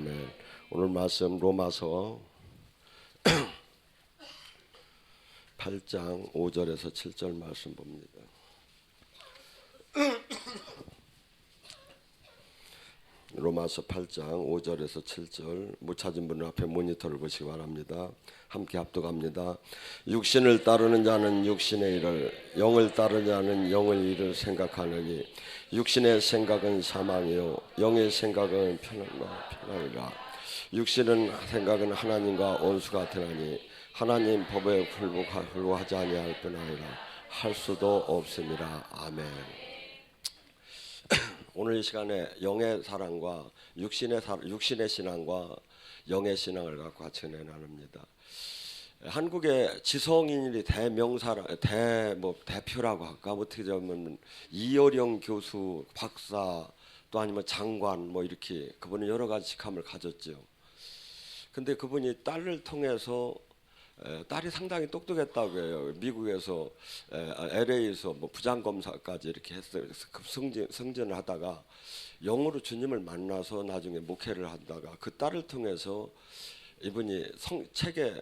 아멘. 오늘 말씀 로마서 8장 5절에서 7절 말씀 봅니다. 로마서 8장 5절에서 7절 못 찾은 분은 앞에 모니터를 보시기 바랍니다. 함께 합독합니다. 육신을 따르는 자는 육신의 일을, 영을 따르는 자는 영의 일을 생각하느니 육신의 생각은 사망이요 영의 생각은 편안이라. 육신은 생각은 하나님과 원수가 되나니 하나님 법에 불구하지 아니할 뿐 아니라 할 수도 없습니다. 아멘. 오늘 이 시간에 영의 사랑과 육신의 신앙과 영의 신앙을 갖고 같이 은혜 나눕니다. 한국의 지성인이 대표라고 할까? 어떻게 보면 이어령 교수, 박사, 또 아니면 장관 이렇게 그분은 여러 가지 직함을 가졌죠. 근데 그분이 딸을 통해서 딸이 상당히 똑똑했다고 해요. 미국에서 LA에서 부장검사까지 이렇게 했어요. 승진을 하다가 영으로 주님을 만나서 나중에 목회를 하다가 그 딸을 통해서 이분이 책에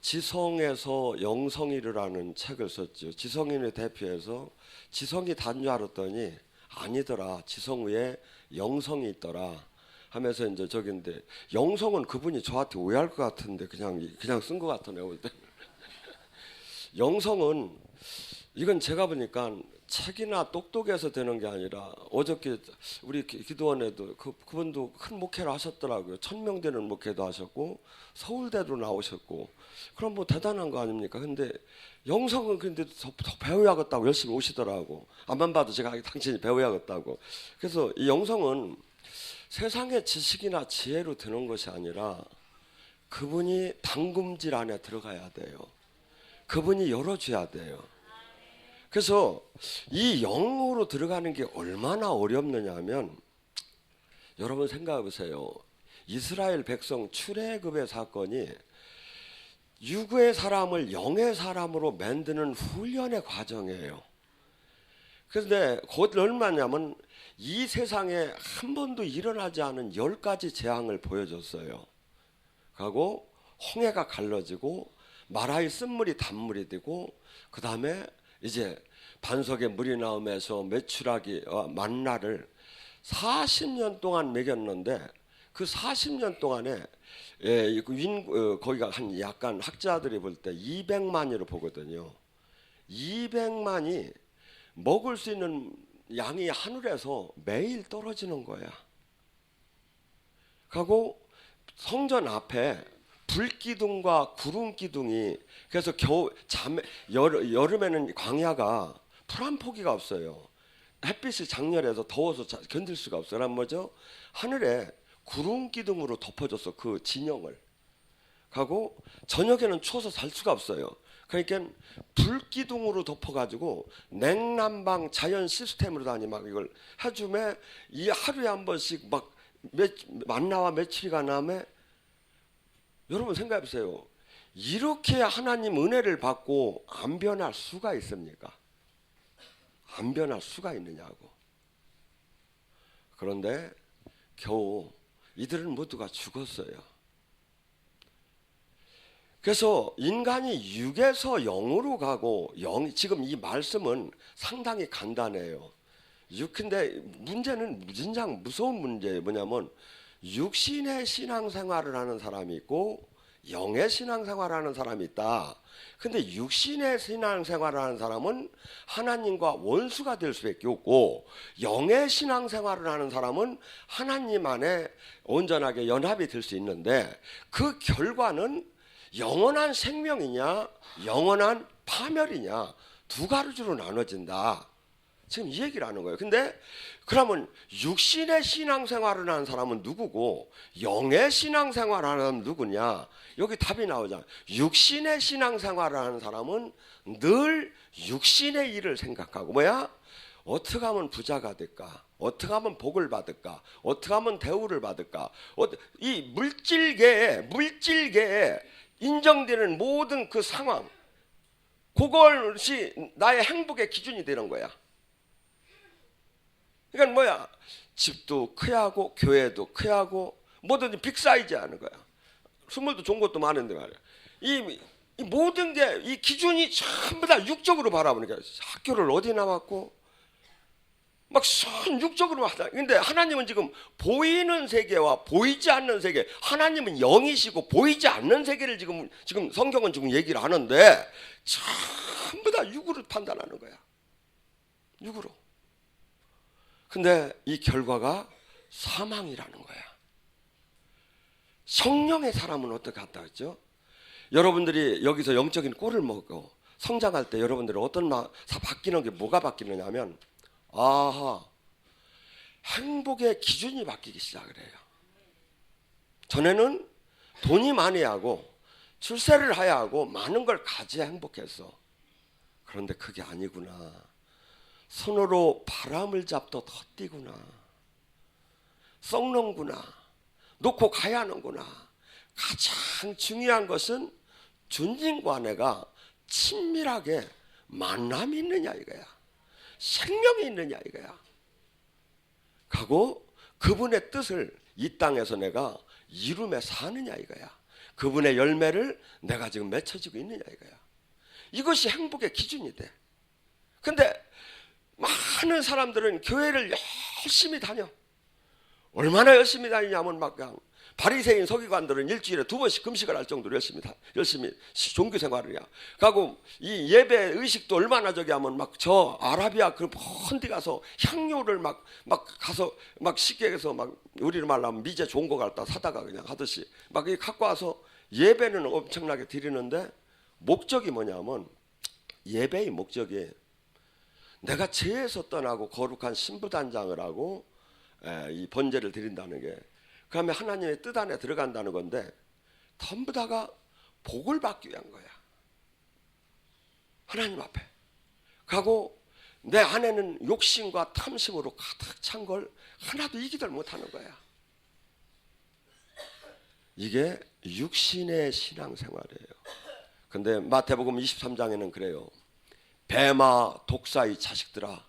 지성에서 영성이라는 책을 썼죠. 지성인을 대표해서 지성이 단 줄 알았더니 아니더라. 지성 위에 영성이 있더라. 하면서 이제 저긴데 영성은 그분이 저한테 오해할 것 같은데 그냥 쓴 것 같으네요. 영성은 이건 제가 보니까 책이나 똑똑해서 되는 게 아니라 어저께 우리 기도원에도 그분도 큰 목회를 하셨더라고요. 1000명 되는 목회도 하셨고 서울대도 나오셨고 그럼 대단한 거 아닙니까? 근데 영성은 근데 더 배워야겠다고 열심히 오시더라고. 앞만 봐도 제가 당신이 배워야겠다고. 그래서 이 영성은 세상의 지식이나 지혜로 드는 것이 아니라 그분이 담금질 안에 들어가야 돼요. 그분이 열어줘야 돼요. 그래서 이 영으로 들어가는 게 얼마나 어렵느냐 하면 여러분 생각해 보세요. 이스라엘 백성 출애굽의 사건이 육의 사람을 영의 사람으로 만드는 훈련의 과정이에요. 그런데 곧 얼마냐면 이 세상에 한 번도 일어나지 않은 10가지 재앙을 보여줬어요. 그리고 홍해가 갈라지고 마라의 쓴물이 단물이 되고 그 다음에 이제 반석에 물이 나오면서 메추라기 만나를 40년 동안 먹였는데 그 40년 동안에 거기가 한 약간 학자들이 볼 때 200만이로 보거든요. 200만이 먹을 수 있는 양이 하늘에서 매일 떨어지는 거야. 그리고 성전 앞에 불기둥과 구름기둥이 그래서 여름에는 광야가 풀 한 포기가 없어요. 햇빛이 장렬해서 더워서 견딜 수가 없어요. 그럼 뭐죠? 하늘에 구름기둥으로 덮어줬어. 그 진영을. 하고 저녁에는 추워서 살 수가 없어요. 그러니까 불기둥으로 덮어가지고 냉난방 자연 시스템으로 다니 이걸 해주면 이 하루에 한 번씩 만나와 며칠이 남에 여러분 생각해 보세요. 이렇게 하나님 은혜를 받고 안 변할 수가 있습니까? 안 변할 수가 있느냐고. 그런데 겨우 이들은 모두가 죽었어요. 그래서 인간이 육에서 영으로 가고 지금 이 말씀은 상당히 간단해요. 근데 문제는 진짜 무서운 문제예요. 뭐냐면 육신의 신앙생활을 하는 사람이 있고 영의 신앙생활을 하는 사람이 있다. 근데 육신의 신앙생활을 하는 사람은 하나님과 원수가 될 수밖에 없고 영의 신앙생활을 하는 사람은 하나님 안에 온전하게 연합이 될 수 있는데 그 결과는 영원한 생명이냐 영원한 파멸이냐 두 가지로 나눠진다. 지금 이 얘기를 하는 거예요. 근데 그러면 육신의 신앙생활을 하는 사람은 누구고 영의 신앙생활을 하는 사람은 누구냐? 여기 답이 나오잖아. 육신의 신앙생활을 하는 사람은 늘 육신의 일을 생각하고 뭐야? 어떻게 하면 부자가 될까? 어떻게 하면 복을 받을까? 어떻게 하면 대우를 받을까? 이 물질계에 인정되는 모든 그 상황, 그것이 나의 행복의 기준이 되는 거야. 그러니까 뭐야? 집도 커야 하고 교회도 커야 하고 뭐든지 빅사이즈 하는 거야. 선물도 좋은 것도 많은데 말이야. 이 모든 게 이 기준이 전부 다 육적으로 바라보는 거야. 학교를 어디 나왔고 막 육적으로 하다. 근데 하나님은 지금 보이는 세계와 보이지 않는 세계, 하나님은 영이시고 보이지 않는 세계를 지금 성경은 지금 얘기를 하는데 전부 다 육으로 판단하는 거야. 육으로. 근데 이 결과가 사망이라는 거야. 성령의 사람은 어떻게 한다 했죠? 여러분들이 여기서 영적인 꼴을 먹고 성장할 때 여러분들이 어떤 바뀌는 게 뭐가 바뀌느냐면, 아하, 행복의 기준이 바뀌기 시작을 해요. 전에는 돈이 많이 하고 출세를 해야 하고 많은 걸 가져야 행복했어. 그런데 그게 아니구나. 손으로 바람을 잡도 더 뛰구나. 썩는구나. 놓고 가야 하는구나. 가장 중요한 것은 주님과 내가 친밀하게 만남이 있느냐 이거야. 생명이 있느냐 이거야. 가고 그분의 뜻을 이 땅에서 내가 이루며 사느냐 이거야. 그분의 열매를 내가 지금 맺혀지고 있느냐 이거야. 이것이 행복의 기준이 돼. 근데 많은 사람들은 교회를 열심히 다녀. 얼마나 열심히 다니냐면 막 그냥 바리새인 서기관들은 일주일에 2번씩 금식을 할 정도로 열심히 종교 생활을 해요. 가고 이 예배 의식도 얼마나 저기 하면 막 저 아라비아 그 먼 데 가서 향료를 막 가서 막 쉽게 해서 막 우리로 말하면 미제 좋은 거 갖다 사다가 그냥 하듯이 막 갖고 와서 예배는 엄청나게 드리는데 목적이 뭐냐면, 예배의 목적이 내가 죄에서 떠나고 거룩한 신부단장을 하고 이 번제를 드린다는 게, 그러면 하나님의 뜻 안에 들어간다는 건데 전부 다가 복을 받기 위한 거야. 하나님 앞에 가고 내 안에는 욕심과 탐심으로 가득 찬 걸 하나도 이기들 못하는 거야. 이게 육신의 신앙생활이에요. 근데 마태복음 23장에는 그래요. 뱀아 독사의 자식들아,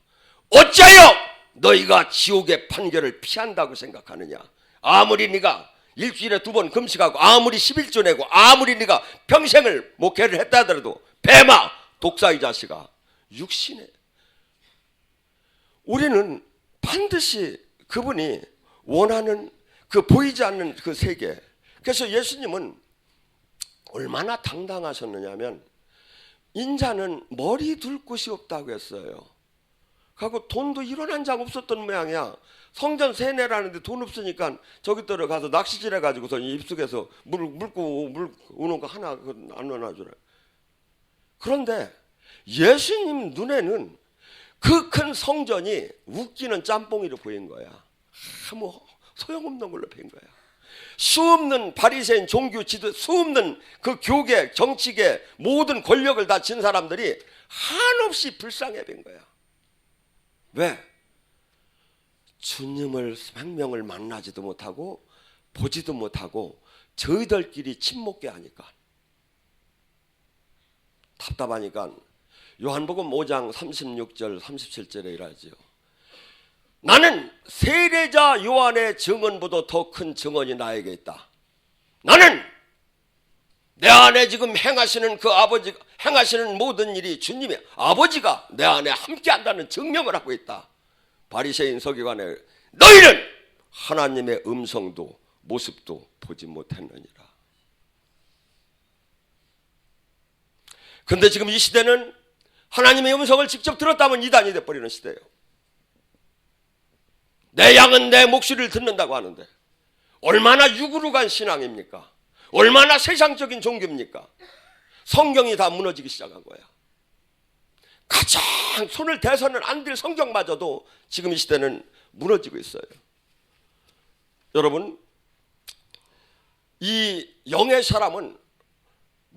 어찌하여 너희가 지옥의 판결을 피한다고 생각하느냐. 아무리 네가 일주일에 2번 금식하고 아무리 11조 내고 아무리 네가 평생을 목회를 했다 하더라도 뱀아 독사의 자식아, 육신에 우리는 반드시 그분이 원하는 그 보이지 않는 그 세계. 그래서 예수님은 얼마나 당당하셨느냐면, 인자는 머리 둘 곳이 없다고 했어요. 하고 돈도 1원 한 장 없었던 모양이야. 성전 세뇌라는데 돈 없으니까 저기 들어가서 낚시질 해가지고서 입속에서 물고 오는 거 하나 안 넣어놔주래. 그런데 예수님 눈에는 그 큰 성전이 웃기는 짬뽕이로 보인 거야. 아무 소용없는 걸로 보인 거야. 수없는 바리새인 종교 지도, 수없는 그 교계 정치계 모든 권력을 다 진 사람들이 한없이 불쌍해 본 거야. 왜? 주님을 생명을 만나지도 못하고 보지도 못하고 저희들끼리 침묵게 하니까, 답답하니까 요한복음 5장 36절 37절에 이러지요. 나는 세례자 요한의 증언보다 더 큰 증언이 나에게 있다. 나는 내 안에 지금 행하시는 그 아버지가 행하시는 모든 일이 주님의 아버지가 내 안에 함께 한다는 증명을 하고 있다. 바리새인 서기관에 너희는 하나님의 음성도 모습도 보지 못했느니라. 그런데 지금 이 시대는 하나님의 음성을 직접 들었다면 이단이 돼버리는 시대예요. 내 양은 내 목소리를 듣는다고 하는데 얼마나 육으로 간 신앙입니까? 얼마나 세상적인 종교입니까? 성경이 다 무너지기 시작한 거야. 가장 손을 대서는 안 될 성경마저도 지금 이 시대는 무너지고 있어요. 여러분, 이 영의 사람은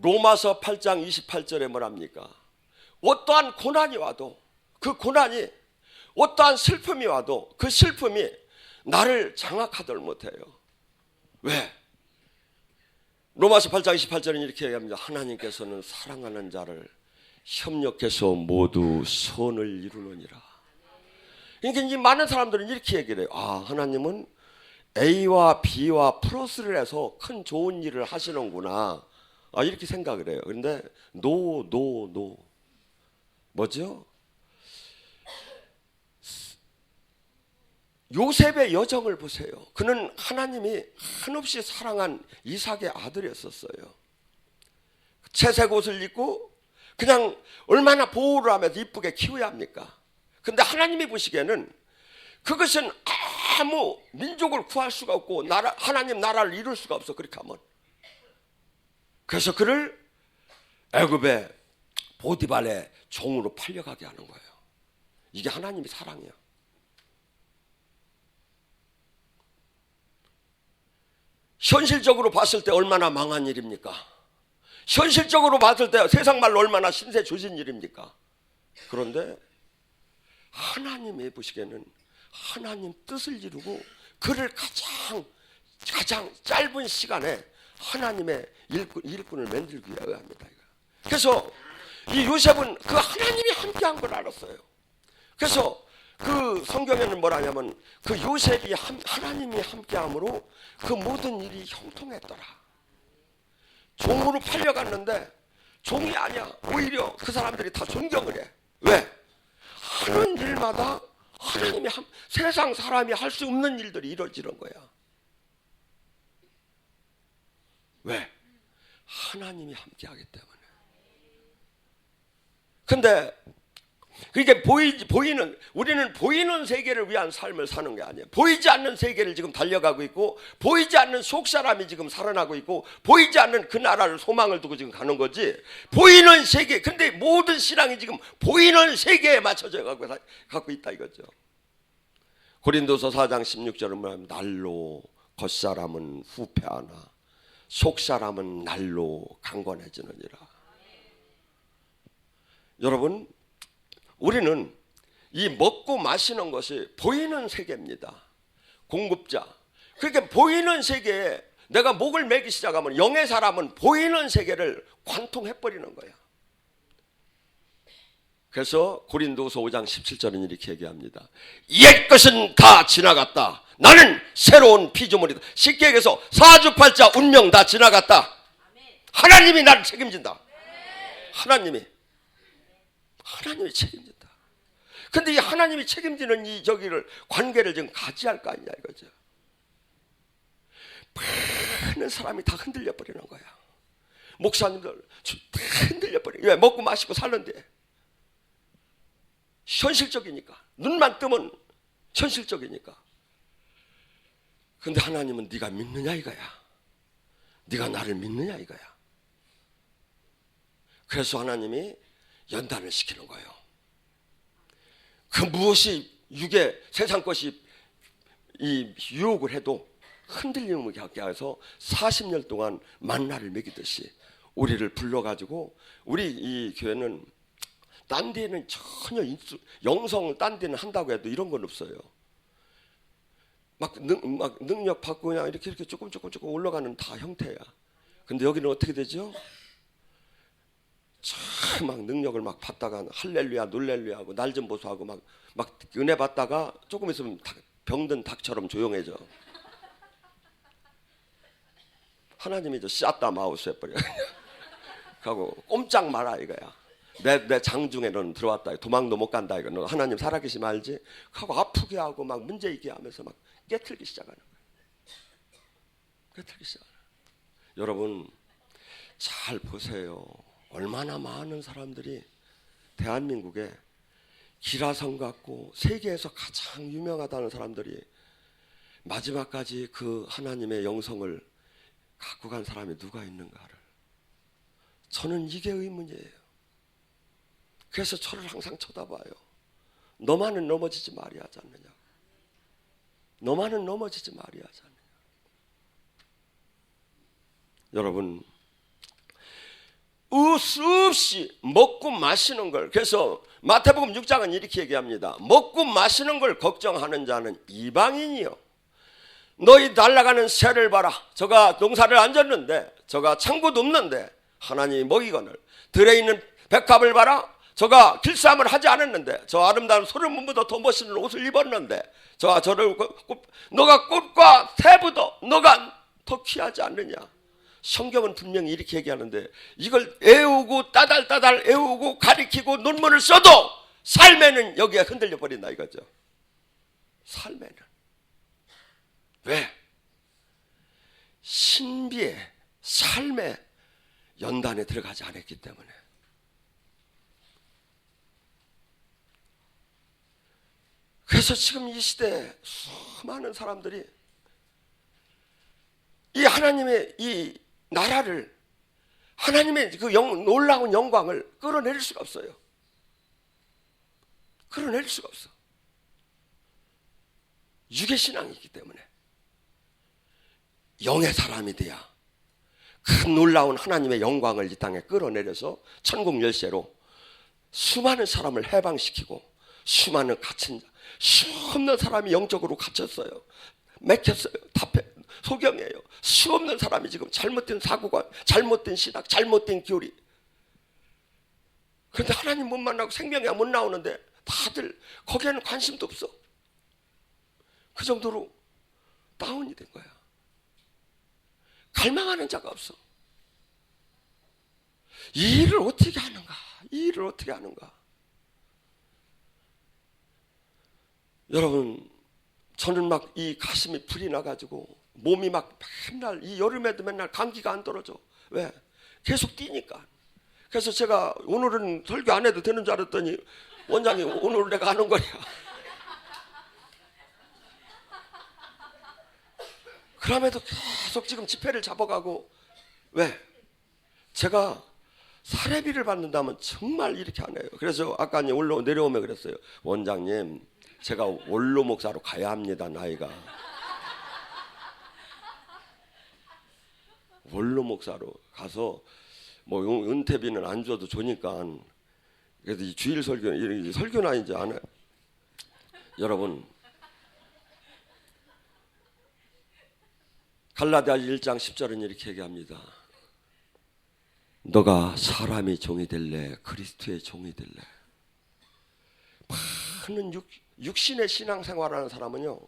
로마서 8장 28절에 뭐랍니까? 어떠한 고난이 와도 그 고난이, 어떠한 슬픔이 와도 그 슬픔이 나를 장악하들 못해요. 왜? 로마서 8장 28절은 이렇게 얘기합니다. 하나님께서는 사랑하는 자를 협력해서 모두 선을 이루느니라. 그러니까 이 많은 사람들은 이렇게 얘기를 해요. 아, 하나님은 A와 B와 플러스를 해서 큰 좋은 일을 하시는구나. 이렇게 생각을 해요. 그런데 노 뭐죠? 요셉의 여정을 보세요. 그는 하나님이 한없이 사랑한 이삭의 아들이었었어요. 채색 옷을 입고 그냥 얼마나 보호를 하면서 이쁘게 키워야 합니까? 근데 하나님이 보시기에는 그것은 아무 민족을 구할 수가 없고 하나님 나라를 이룰 수가 없어. 그렇게 하면. 그래서 그를 애굽의 보디발의 종으로 팔려가게 하는 거예요. 이게 하나님의 사랑이야. 현실적으로 봤을 때 얼마나 망한 일입니까? 현실적으로 봤을 때 세상 말로 얼마나 신세 조진 일입니까? 그런데 하나님이 보시기에는 하나님 뜻을 이루고 그를 가장 짧은 시간에 하나님의 일꾼을 만들기 위하여 합니다. 그래서 이 요셉은 그 하나님이 함께한 걸 알았어요. 그래서 그 성경에는 뭐라냐면 그 요셉이 하나님이 함께함으로 그 모든 일이 형통했더라. 종으로 팔려갔는데 종이 아니야. 오히려 그 사람들이 다 존경을 해. 왜? 하는 일마다 하나님이 세상 사람이 할 수 없는 일들이 이루어지는 거야. 왜? 하나님이 함께하기 때문에. 근데 그게 우리는 보이는 세계를 위한 삶을 사는 게 아니에요. 보이지 않는 세계를 지금 달려가고 있고, 보이지 않는 속사람이 지금 살아나고 있고, 보이지 않는 그 나라를 소망을 두고 지금 가는 거지. 보이는 세계. 근데 모든 신앙이 지금 보이는 세계에 맞춰져 갖고 있다 이거죠. 고린도서 4장 16절은 뭐냐면 날로 겉사람은 후패하나 속사람은 날로 강건해지느니라. 여러분, 우리는 이 먹고 마시는 것이 보이는 세계입니다. 공급자. 그러니까 보이는 세계에 내가 목을 매기 시작하면 영의 사람은 보이는 세계를 관통해버리는 거야. 그래서 고린도서 5장 17절은 이렇게 얘기합니다. 옛 것은 다 지나갔다. 나는 새로운 피조물이다. 쉽게 얘기해서 사주팔자 운명 다 지나갔다. 하나님이 나를 책임진다. 하나님이 책임진다. 근데 이 하나님이 책임지는 이 관계를 지금 가지할 거 아니냐 이거죠. 많은 사람이 다 흔들려 버리는 거야. 목사님들 다 흔들려 버려. 왜? 먹고 마시고 살는데. 현실적이니까. 눈만 뜨면 현실적이니까. 근데 하나님은 네가 믿느냐 이거야. 네가 나를 믿느냐 이거야. 그래서 하나님이 연단을 시키는 거예요. 그 무엇이 세상 것이 이 유혹을 해도 흔들림을 갖게 해서 40년 동안 만나를 먹이듯이 우리를 불러가지고, 우리 이 교회는 딴 데는 전혀 영성을 딴 데는 한다고 해도 이런 건 없어요. 막 능력 받고 그냥 이렇게 조금 올라가는 다 형태야. 근데 여기는 어떻게 되죠? 참 막 능력을 막 받다가 할렐루야 놀렐루야 하고 날 좀 보소하고 막 은혜 받다가 조금 있으면 병든 닭처럼 조용해져. 하나님이 저 샷다 마우스 해버려. 하고 꼼짝 마라 이거야. 내 장중에 너는 들어왔다. 도망도 못 간다 이거. 너 하나님 살아계시면 알지? 하고 아프게 하고 막 문제 있게 하면서 막 깨틀기 시작하는 거야. 깨틀기 시작하는 거야. 여러분 잘 보세요. 얼마나 많은 사람들이 대한민국에 기라성 같고 세계에서 가장 유명하다는 사람들이 마지막까지 그 하나님의 영성을 갖고 간 사람이 누가 있는가를, 저는 이게 의문이에요. 그래서 저를 항상 쳐다봐요. 너만은 넘어지지 말아야 하지 않느냐. 너만은 넘어지지 말아야 하지 않느냐. 여러분 수없이 먹고 마시는 걸, 그래서 마태복음 6장은 이렇게 얘기합니다. 먹고 마시는 걸 걱정하는 자는 이방인이요. 너희 날아가는 새를 봐라. 저가 농사를 안 졌는데, 저가 창고도 없는데 하나님이 먹이거늘. 들에 있는 백합을 봐라. 저가 길쌈을 하지 않았는데, 저 아름다운 소름문보다 더 멋있는 옷을 입었는데, 저가 저를 너가 꽃과 새보다 너가 더 귀하지 않느냐. 성경은 분명히 이렇게 얘기하는데, 이걸 애우고 따달따달 애우고 가리키고 논문을 써도 삶에는 여기가 흔들려 버린다 이거죠. 삶에는. 왜? 신비의 삶의 연단에 들어가지 않았기 때문에. 그래서 지금 이 시대에 수많은 사람들이 이 하나님의 이 나라를, 하나님의 그 놀라운 영광을 끌어내릴 수가 없어요. 끌어낼 수가 없어. 유괴신앙이기 때문에. 영의 사람이 돼야 큰 놀라운 하나님의 영광을 이 땅에 끌어내려서 천국 열쇠로 수많은 사람을 해방시키고, 수많은 갇힌 자, 수없는 사람이 영적으로 갇혔어요. 맥혔어요. 소경이에요. 수없는 사람이 지금 잘못된 사고관, 잘못된 신학, 잘못된 교리. 그런데 하나님 못 만나고 생명이 못 나오는데 다들 거기에는 관심도 없어. 그 정도로 다운이 된 거야. 갈망하는 자가 없어. 이 일을 어떻게 하는가? 이 일을 어떻게 하는가? 여러분, 저는 막 이 가슴이 불이 나가지고 몸이 막 맨날, 이 여름에도 맨날 감기가 안 떨어져. 왜? 계속 뛰니까. 그래서 제가 오늘은 설교 안 해도 되는 줄 알았더니 원장님 오늘 내가 하는 거야. 그럼에도 계속 지금 집회를 잡아가고. 왜? 제가 사례비를 받는다면 정말 이렇게 안 해요. 그래서 아까 내려오면 그랬어요. 원장님, 제가 원로 목사로 가야 합니다. 나이가. 원로 목사로 가서 뭐 은퇴비는 안 줘도 좋으니까. 그래도 이 주일 설교나 이제 안 해. 여러분, 갈라디아 1장 10절은 이렇게 얘기합니다. 너가 사람의 종이 될래, 그리스도의 종이 될래. 많은 육신의 신앙생활하는 사람은요,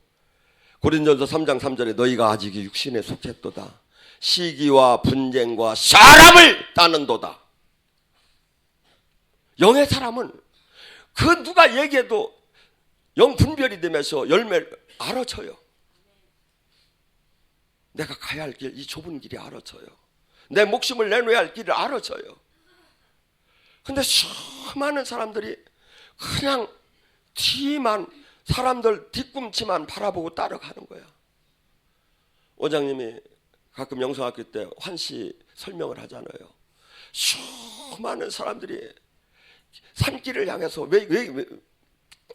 고린도전서 3장 3절에 너희가 아직 육신에 속했도다. 시기와 분쟁과 사람을 따는도다. 영의 사람은 그 누가 얘기해도 영 분별이 되면서 열매를 알아쳐요. 내가 가야 할 길, 이 좁은 길이 알아쳐요. 내 목숨을 내놓아야 할 길을 알아쳐요. 근데 수많은 사람들이 그냥 뒤만, 사람들 뒤꿈치만 바라보고 따라가는 거야. 원장님이 가끔 영성학교 때 환시 설명을 하잖아요. 수많은 사람들이 산길을 향해서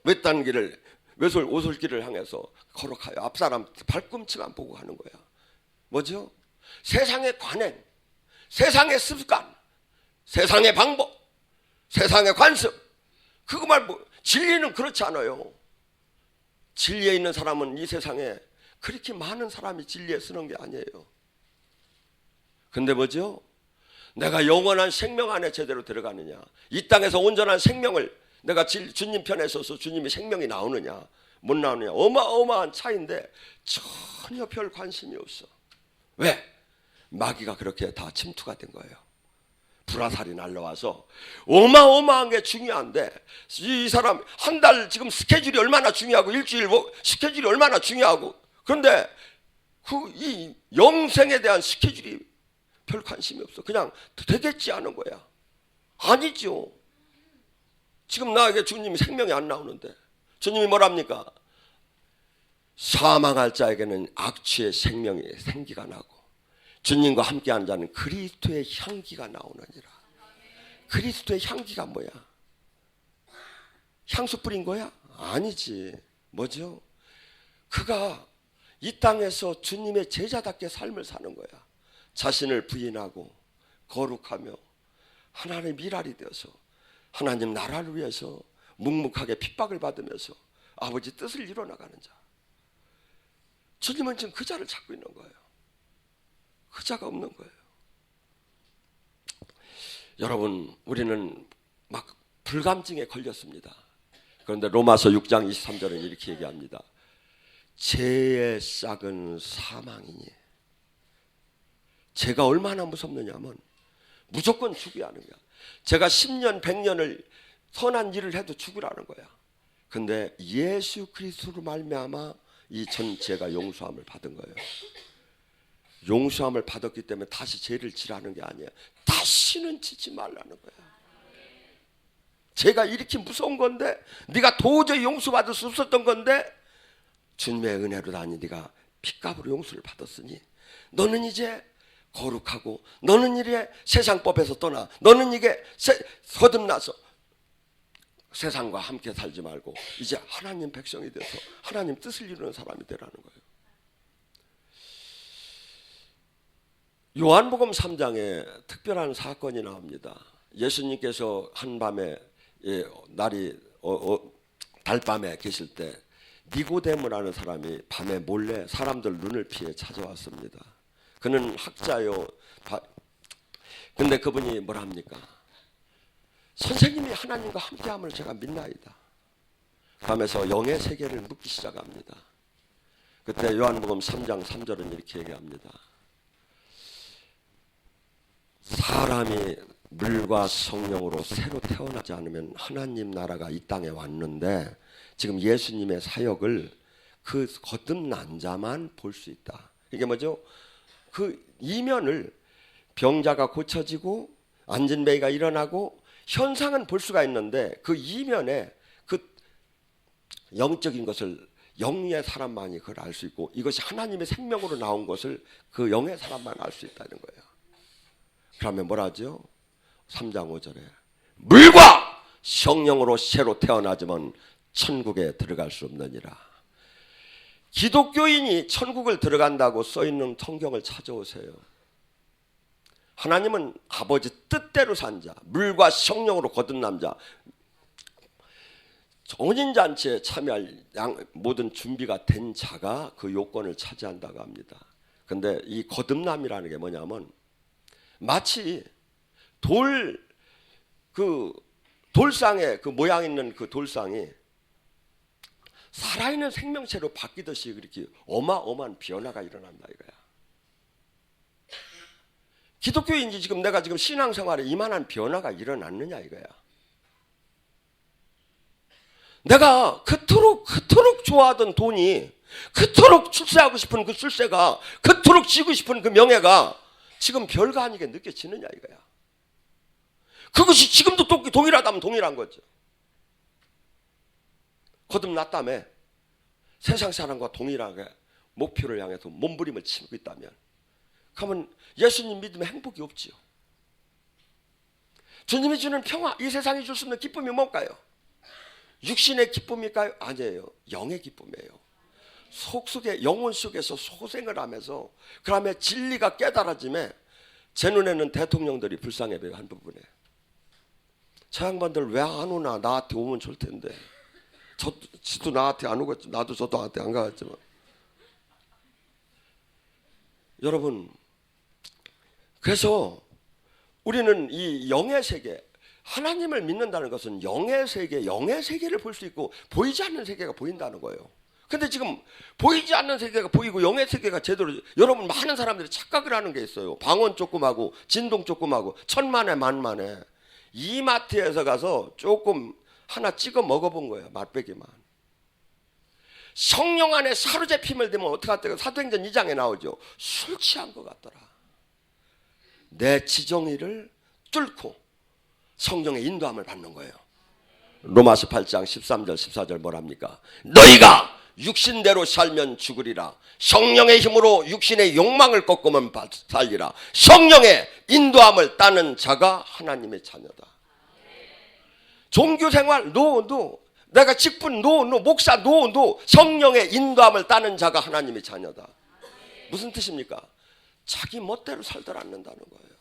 외딴길을, 오솔길을 향해서 걸어가요. 앞사람 발꿈치만 보고 가는 거야. 뭐죠? 세상의 관행, 세상의 습관, 세상의 방법, 세상의 관습. 그거 말고 진리는 그렇지 않아요. 진리에 있는 사람은 이 세상에 그렇게 많은 사람이 진리에 쓰는 게 아니에요. 근데 뭐죠? 내가 영원한 생명 안에 제대로 들어가느냐, 이 땅에서 온전한 생명을 내가 주님 편에 서서 주님의 생명이 나오느냐 못 나오느냐, 어마어마한 차이인데 전혀 별 관심이 없어. 왜? 마귀가 그렇게 다 침투가 된 거예요. 불화살이 날라와서 어마어마한 게 중요한데, 이 사람 한 달 지금 스케줄이 얼마나 중요하고, 일주일 스케줄이 얼마나 중요하고, 그런데 이 영생에 대한 스케줄이 별 관심이 없어. 그냥 되겠지 하는 거야. 아니죠. 지금 나에게 주님이 생명이 안 나오는데 주님이 뭐랍니까? 사망할 자에게는 악취의 생기가 나고 주님과 함께한 자는 그리스도의 향기가 나오느니라. 그리스도의 향기가 뭐야? 향수 뿌린 거야? 아니지. 뭐죠? 그가 이 땅에서 주님의 제자답게 삶을 사는 거야. 자신을 부인하고 거룩하며 하나님의 미랄이 되어서 하나님 나라를 위해서 묵묵하게 핍박을 받으면서 아버지 뜻을 이뤄나가는 자. 주님은 지금 그 자를 찾고 있는 거예요. 그 자가 없는 거예요. 여러분, 우리는 막 불감증에 걸렸습니다. 그런데 로마서 6장 23절은 이렇게 얘기합니다. 죄의 싹은 사망이니. 죄가 얼마나 무섭느냐면 무조건 죽여야 하는 거야. 제가 10년 100년을 선한 일을 해도 죽으라는 거야. 근데 예수 그리스도로 말미암아 이 전 죄가 용서함을 받은 거예요. 용서함을 받았기 때문에 다시 죄를 지라는 게 아니야. 다시는 지지 말라는 거야. 죄가 이렇게 무서운 건데, 네가 도저히 용서받을 수 없었던 건데, 주님의 은혜로 다니 네가 핏값으로 용서를 받았으니 너는 이제 거룩하고, 너는 이제 세상법에서 떠나, 너는 이게 거듭나서 세상과 함께 살지 말고 이제 하나님 백성이 돼서 하나님 뜻을 이루는 사람이 되라는 거예요. 요한복음 3장에 특별한 사건이 나옵니다. 예수님께서 한밤에 날이 달밤에 계실 때 니고데모라는 사람이 밤에 몰래 사람들 눈을 피해 찾아왔습니다. 그는 학자요. 근데 그분이 뭐라 합니까? 선생님이 하나님과 함께함을 제가 믿나이다 하면서 영의 세계를 묻기 시작합니다. 그때 요한복음 3장 3절은 이렇게 얘기합니다. 사람이 물과 성령으로 새로 태어나지 않으면 하나님 나라가 이 땅에 왔는데, 지금 예수님의 사역을 그 거듭난 자만 볼 수 있다. 이게 뭐죠? 그 이면을 병자가 고쳐지고 안진뱅이가 일어나고 현상은 볼 수가 있는데, 그 이면에 그 영적인 것을 영의 사람만이 그걸 알 수 있고, 이것이 하나님의 생명으로 나온 것을 그 영의 사람만 알 수 있다는 거예요. 그러면 뭐라죠? 3장 5절에 물과 성령으로 새로 태어나지만 천국에 들어갈 수 없느니라. 기독교인이 천국을 들어간다고 써있는 성경을 찾아오세요. 하나님은 아버지 뜻대로 산 자, 물과 성령으로 거듭난 자, 혼인잔치에 참여할 모든 준비가 된 자가 그 요건을 차지한다고 합니다. 그런데 이 거듭남이라는 게 뭐냐면 마치 돌상에 그 모양 있는 그 돌상이 살아있는 생명체로 바뀌듯이 그렇게 어마어마한 변화가 일어난다 이거야. 기독교인지 지금 내가 지금 신앙생활에 이만한 변화가 일어났느냐 이거야. 내가 그토록 좋아하던 돈이, 그토록 출세하고 싶은 그 출세가, 그토록 지고 싶은 그 명예가 지금 별거 아니게 느껴지느냐 이거야. 그것이 지금도 동일하다면 동일한 거죠. 거듭났다며 세상 사람과 동일하게 목표를 향해서 몸부림을 치고 있다면, 그러면 예수님 믿으면 행복이 없지요. 주님이 주는 평화, 이 세상이 줄 수 있는 기쁨이 뭘까요? 육신의 기쁨일까요? 아니에요. 영의 기쁨이에요. 속속에, 영혼 속에서 소생을 하면서, 그 다음에 진리가 깨달아짐에 제 눈에는 대통령들이 불쌍해 보여요. 한 부분에 저 양반들 왜 안 오나, 나한테 오면 좋을 텐데. 지도 나한테 안 오겠지, 나도 저도 나한테 안 가겠지만. 여러분, 그래서 우리는 이 영의 세계, 하나님을 믿는다는 것은 영의 세계를 볼 수 있고 보이지 않는 세계가 보인다는 거예요. 근데 지금 보이지 않는 세계가 보이고 영의 세계가 제대로, 여러분 많은 사람들이 착각을 하는 게 있어요. 방언 조금 하고 진동 조금 하고 천만에 만만에. 이마트에서 가서 조금 하나 찍어 먹어본 거예요. 맛배기만. 성령 안에 사로잡힘을 되면 어떻게 할까? 사도행전 2장에 나오죠. 술 취한 것 같더라. 내 지정의를 뚫고 성령의 인도함을 받는 거예요. 로마서 8장 13절 14절 뭐랍니까? 너희가 육신대로 살면 죽으리라. 성령의 힘으로 육신의 욕망을 꺾으면 살리라. 성령의 인도함을 따는 자가 하나님의 자녀다. 종교생활 노. 내가 직분 노. 목사 노. 성령의 인도함을 따는 자가 하나님의 자녀다. 무슨 뜻입니까? 자기 멋대로 살들 않는다는 거예요.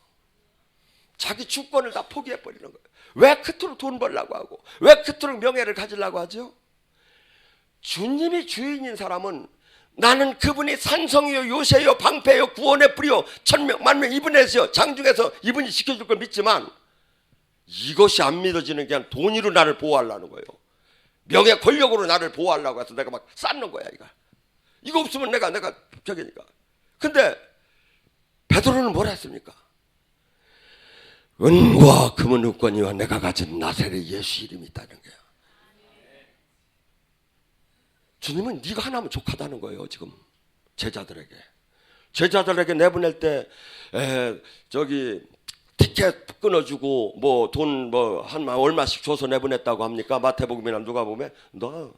자기 주권을 다 포기해버리는 거예요. 왜 그토록 돈 벌려고 하고, 왜 그토록 명예를 가지려고 하죠? 주님이 주인인 사람은 나는 그분이 산성이요 요새요 방패요 구원의 뿌리요 천명 만명 이분에서 장중에서 이분이 지켜줄 걸 믿지만, 이것이 안 믿어지는 게 아니라 돈으로 나를 보호하려는 거예요. 명예 권력으로 나를 보호하려고 해서 내가 막 쌓는 거야. 이거 없으면 내가 저기니까. 근데 베드로는 뭐라 했습니까? 은과 금은 없거니와 내가 가진 나사렛 예수 이름이 있다는 거야. 주님은 네가 하나면 족하다는 거예요. 지금 제자들에게 내보낼 때 저기 티켓 끊어주고 뭐 돈 한 얼마씩 줘서 내보냈다고 합니까? 마태복음이나 누가복음에 너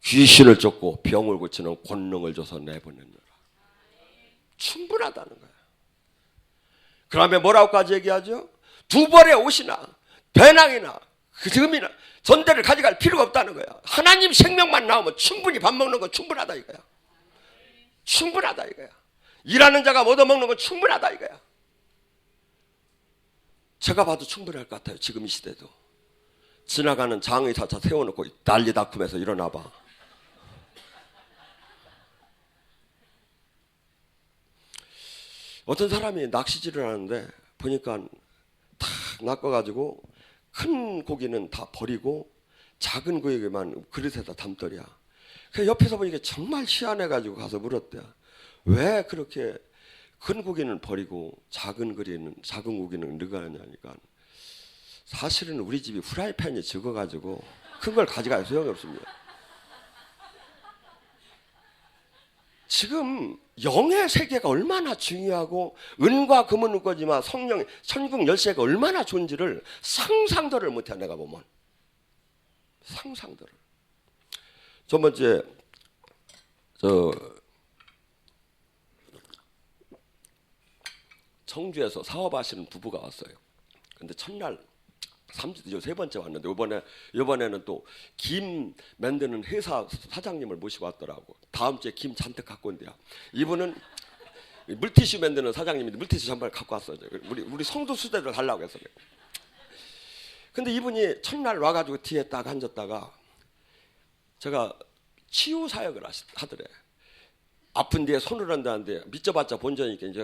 귀신을 쫓고 병을 고치는 권능을 줘서 내보냈노라. 충분하다는 거야. 그 다음에 뭐라고까지 얘기하죠? 두 벌의 옷이나 배낭이나 금이나 전대를 가져갈 필요가 없다는 거야. 하나님 생명만 나오면 충분히 밥 먹는 건 충분하다 이거야. 충분하다 이거야. 일하는 자가 얻어먹는 건 충분하다 이거야. 제가 봐도 충분할 것 같아요. 지금 이 시대도. 지나가는 장의사 차 세워놓고 난리 다툼해서 일어나봐. 어떤 사람이 낚시질을 하는데 보니까 탁 낚아가지고 큰 고기는 다 버리고 작은 고기만 그릇에다 담더랴. 그 옆에서 보니까 정말 희한해가지고 가서 물었대요. 왜 그렇게 큰 고기는 버리고 작은 고기는 넣어가냐니까 사실은 우리 집이 후라이팬이 적어가지고 큰 걸 가져갈 소용이 없습니다. 지금 영의 세계가 얼마나 중요하고 은과 금은 없거지만 성령의 천국 열쇠가 얼마나 좋은지를 상상도를 못해. 내가 보면 상상도를. 저번주에 청주에서 사업하시는 부부가 왔어요. 근데 첫날 3주 세 번째 왔는데 이번에는 또 김 만드는 회사 사장님을 모시고 왔더라고. 다음 주에 김 잔뜩 갖고 온대요. 이분은 물티슈 만드는 사장님인데 물티슈 한 발 갖고 왔어요. 우리 성도 수대로 가려고 해서. 근데 이분이 첫날 와가지고 뒤에 딱 앉았다가 제가 치유 사역을 하더래. 아픈 데에 손을 한다는데 믿져봤자 본전이니까 이제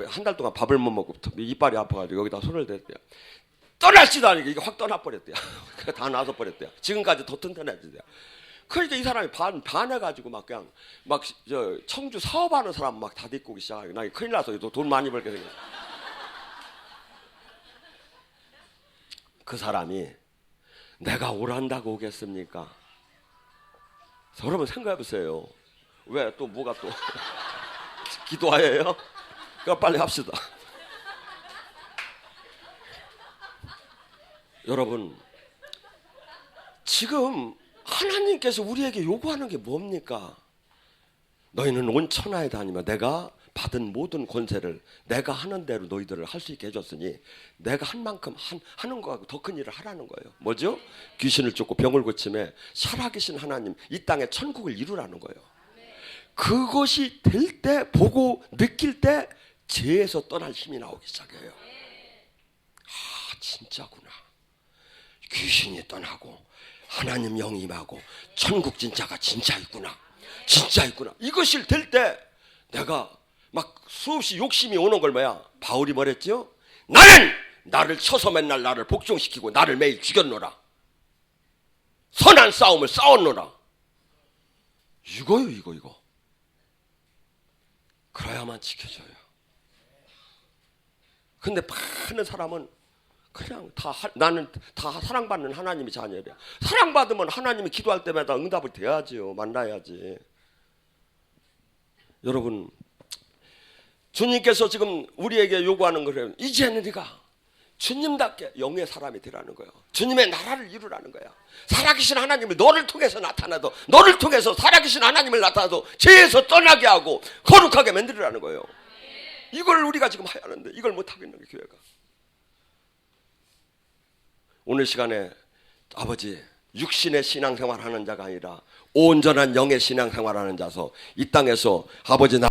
한 달 동안 밥을 못 먹고 이빨이 아파가지고 여기다 손을 댔대요. 떠날지도 않으니까 이게 확 떠나버렸대요. 다 놔둬버렸대요. 지금까지 더 튼튼해지대요. 그러니까 이 사람이 반해가지고 막 그냥 청주 사업하는 사람 막 다 데리고 오기 시작하고 나 큰일 나서 돈 많이 벌게 생겼어. 그 사람이 내가 오란다고 오겠습니까? 여러분 생각해보세요. 왜 또 뭐가 또 기도하예요? 그럼 빨리 합시다. 여러분 지금 하나님께서 우리에게 요구하는 게 뭡니까? 너희는 온 천하에 다니며 내가 받은 모든 권세를 내가 하는 대로 너희들을 할 수 있게 해줬으니 내가 한 만큼 하는 거하고 더 큰 일을 하라는 거예요. 뭐죠? 귀신을 쫓고 병을 고침에 살아계신 하나님 이 땅에 천국을 이루라는 거예요. 그것이 될 때 보고 느낄 때 죄에서 떠날 힘이 나오기 시작해요. 아 진짜구나. 귀신이 떠나고 하나님 영이 임하고 천국 진짜가 진짜 있구나. 진짜 있구나. 이것이 될 때 내가 막 수없이 욕심이 오는 걸 뭐야? 바울이 뭐랬죠? 나는 나를 쳐서 맨날 나를 복종시키고 나를 매일 죽였노라. 선한 싸움을 싸웠노라. 이거요 이거. 그래야만 지켜져요. 근데 많은 사람은 그냥 나는 다 사랑받는 하나님이 자녀래요. 사랑받으면 하나님이 기도할 때마다 응답을 돼야지요. 만나야지. 여러분 주님께서 지금 우리에게 요구하는 거예요. 이제는 네가 주님답게 영의 사람이 되라는 거예요. 주님의 나라를 이루라는 거야. 살아계신 하나님이 너를 통해서 나타나도 너를 통해서 살아계신 하나님을 나타나도 죄에서 떠나게 하고 거룩하게 만들으라는 거예요. 이걸 우리가 지금 해야 하는데 이걸 못하고 있는 게 교회가. 오늘 시간에 아버지 육신의 신앙생활하는 자가 아니라 온전한 영의 신앙생활하는 자서 이 땅에서 아버지